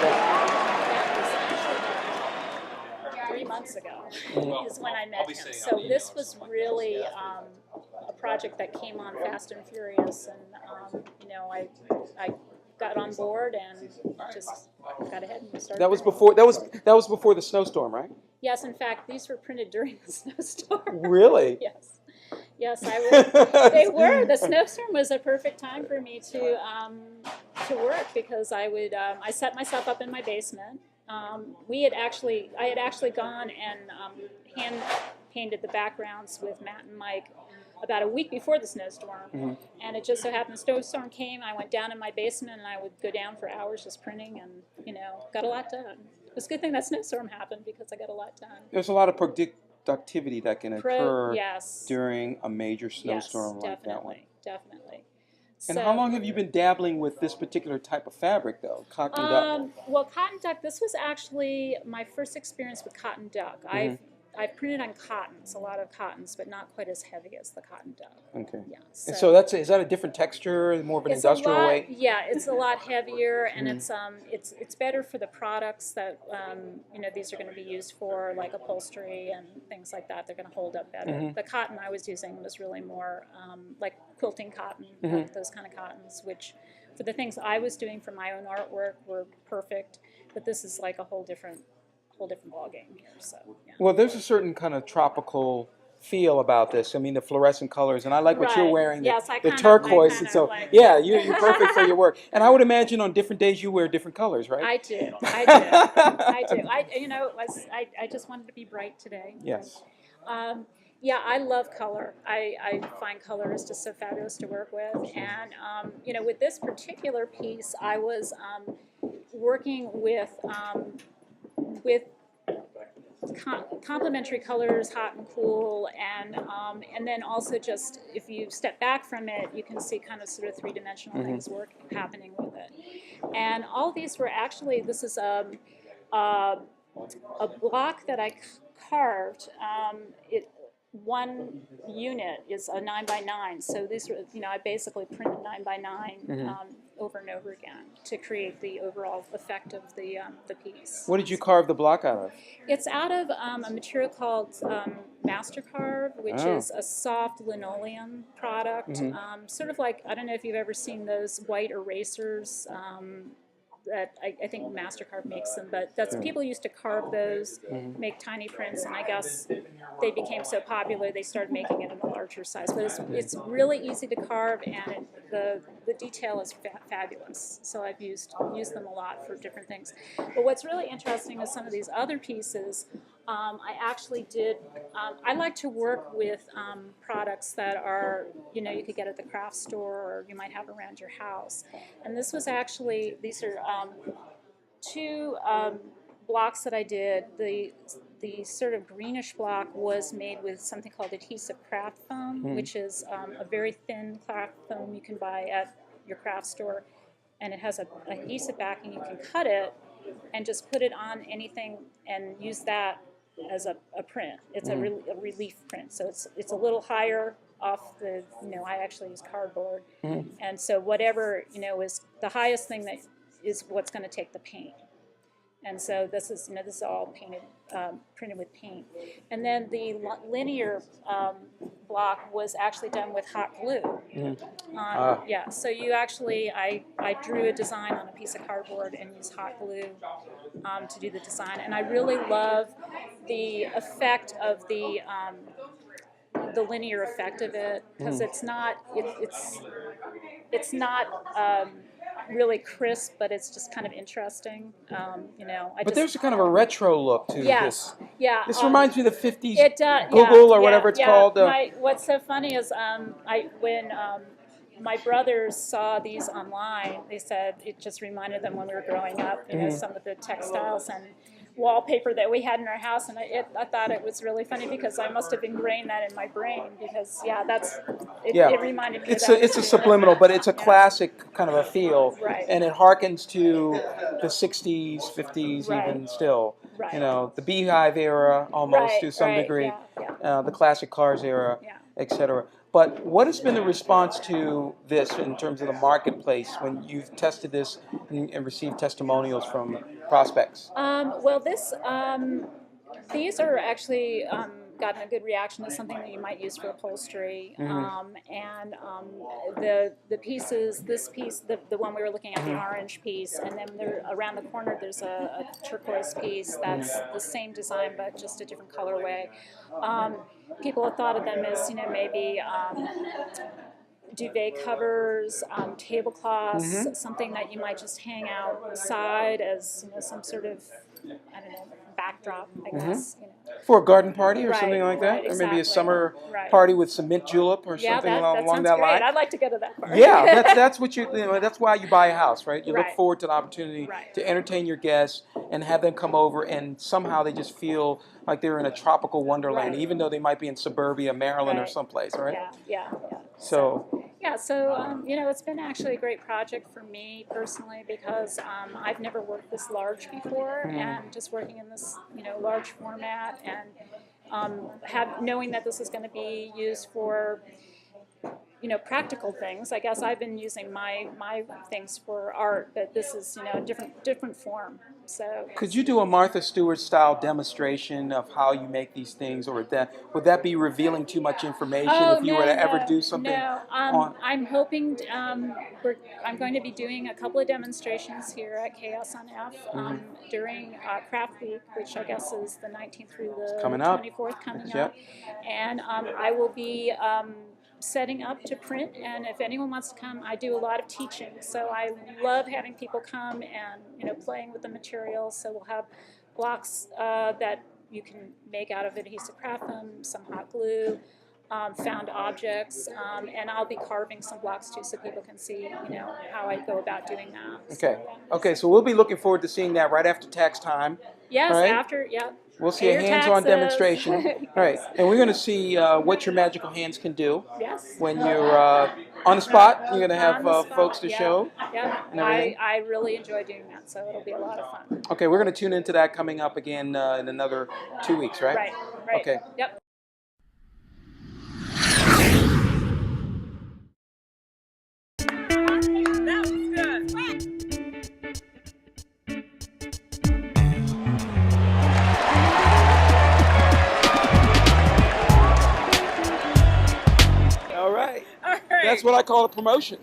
That was 3 months ago is when I met him. So this was really a project that came on fast and furious, and you know, I got on board and just got ahead and started. That was before. That was before the snowstorm, right? Yes, in fact, these were printed during the snowstorm. Really? Yes. Yes, I would. They were. The snowstorm was a perfect time for me to work, because I set myself up in my basement. I had actually gone and hand painted the backgrounds with Matt and Mike about a week before the snowstorm, and it just so happened the snowstorm came. I went down in my basement and I would go down for hours just printing, and got a lot done. It was a good thing that snowstorm happened, because I got a lot done. There's a lot of productivity that can occur Yes. during a major snowstorm Yes, like that one. Definitely. And So, how long have you been dabbling with this particular type of fabric, though? Cotton duck. Well, cotton duck. This was actually my first experience with cotton duck. I've printed on cottons, a lot of cottons, but not quite as heavy as the cotton duck. Okay. Yeah. And so is that a different texture, more of an industrial way? Yeah, it's a lot heavier, and it's better for the products that these are going to be used for, like upholstery and things like that. They're going to hold up better. The cotton I was using was really more like quilting cotton, like those kind of cottons, which for the things I was doing for my own artwork were perfect. But this is like a whole different ballgame here. So yeah. Well, there's a certain kind of tropical feel about this. I mean, the fluorescent colors, and I like what you're wearing, the turquoise, and so like, yeah, you're perfect for your work. And I would imagine on different days you wear different colors, right? I do. I just wanted to be bright today. Yes. Yeah, I love color. I find color is just so fabulous to work with, and with this particular piece, I was working with complementary colors, hot and cool, and then also just if you step back from it, you can see kind of sort of three-dimensional things happening with it. And all these were actually, this is a block that I carved. One unit is a 9x9, so these were, I basically printed 9x9 over and over again to create the overall effect of the piece. What did you carve the block out of? It's out of a material called Mastercarve, which is a soft linoleum product. Sort of like, I don't know if you've ever seen those white erasers. That I think Mastercarve makes them, but people used to carve those, make tiny prints, and I guess they became so popular they started making it in a larger size. But it's really easy to carve, and the detail is fabulous. So I've used them a lot for different things. But what's really interesting is some of these other pieces. I actually did. I like to work with products that are, you could get at the craft store or you might have around your house. And this was actually, these are two blocks that I did. The sort of greenish block was made with something called adhesive craft foam, which is a very thin craft foam you can buy at your craft store, and it has an adhesive backing. You can cut it and just put it on anything and use that as a print. It's a relief print, so it's a little higher off the, I actually use cardboard, and so whatever, is the highest thing that is what's going to take the paint. And so this is all painted, printed with paint. And then the linear block was actually done with hot glue. Yeah, so you actually, I drew a design on a piece of cardboard and used hot glue to do the design. And I really love the effect of the linear effect of it, because it's not really crisp, but it's just kind of interesting. But there's a kind of a retro look to this. Yeah. This reminds me of the 50s it does, Google or whatever it's called. What's so funny is when my brothers saw these online, they said it just reminded them when we were growing up, some of the textiles and wallpaper that we had in our house, and I thought it was really funny because I must have ingrained that in my brain, because it reminded me of that. It's a subliminal, but it's a classic kind of a feel, right. And it harkens to the 60s, 50s, right. even still. Right. The Beehive era almost to some degree, the classic Cars era, etc. But what has been the response to this in terms of the marketplace when you've tested this and received testimonials from prospects? Well, these are actually gotten a good reaction as something that you might use for upholstery. And the pieces, this piece, the one we were looking at, the orange piece, and then there, around the corner there's a turquoise piece that's the same design but just a different colorway. People have thought of them as, maybe duvet covers, tablecloths, something that you might just hang outside as some sort of, I don't know, backdrop, I guess. For a garden party or something like that, exactly. or maybe a summer party with some mint julep or something along that line. I'd like to go to that party. Yeah, that's what that's why you buy a house, right? You look forward to the opportunity to entertain your guests and have them come over, and somehow they just feel like they're in a tropical wonderland, even though they might be in suburbia, Maryland, or someplace, right? Yeah. So it's been actually a great project for me personally because I've never worked this large before, and just working in this large format, and knowing that this is going to be used for practical things. I guess I've been using my things for art, but this is a different form. So could you do a Martha Stewart style demonstration of how you make these things, or would that be revealing too much information if you were to ever do something? No, I'm hoping I'm going to be doing a couple of demonstrations here at Chaos on F during Craft Week, which I guess is the 19th through the 24th coming up, and I will be setting up to print, and if anyone wants to come, I do a lot of teaching, so I love having people come and playing with the materials. So we'll have blocks that you can make out of adhesive craft foam, some hot glue, found objects, and I'll be carving some blocks too, so people can see how I go about doing that. Okay, so we'll be looking forward to seeing that right after tax time. Yes, after We'll see a hands-on demonstration. All right, and we're going to see what your magical hands can do. Yes. When you're on the spot, you're going to have folks to show. Yeah, I really enjoy doing that, so it'll be a lot of fun. Okay, we're going to tune into that coming up again in another 2 weeks, right? Right. Okay. Yep. That was good. All right. That's what I call a promotion.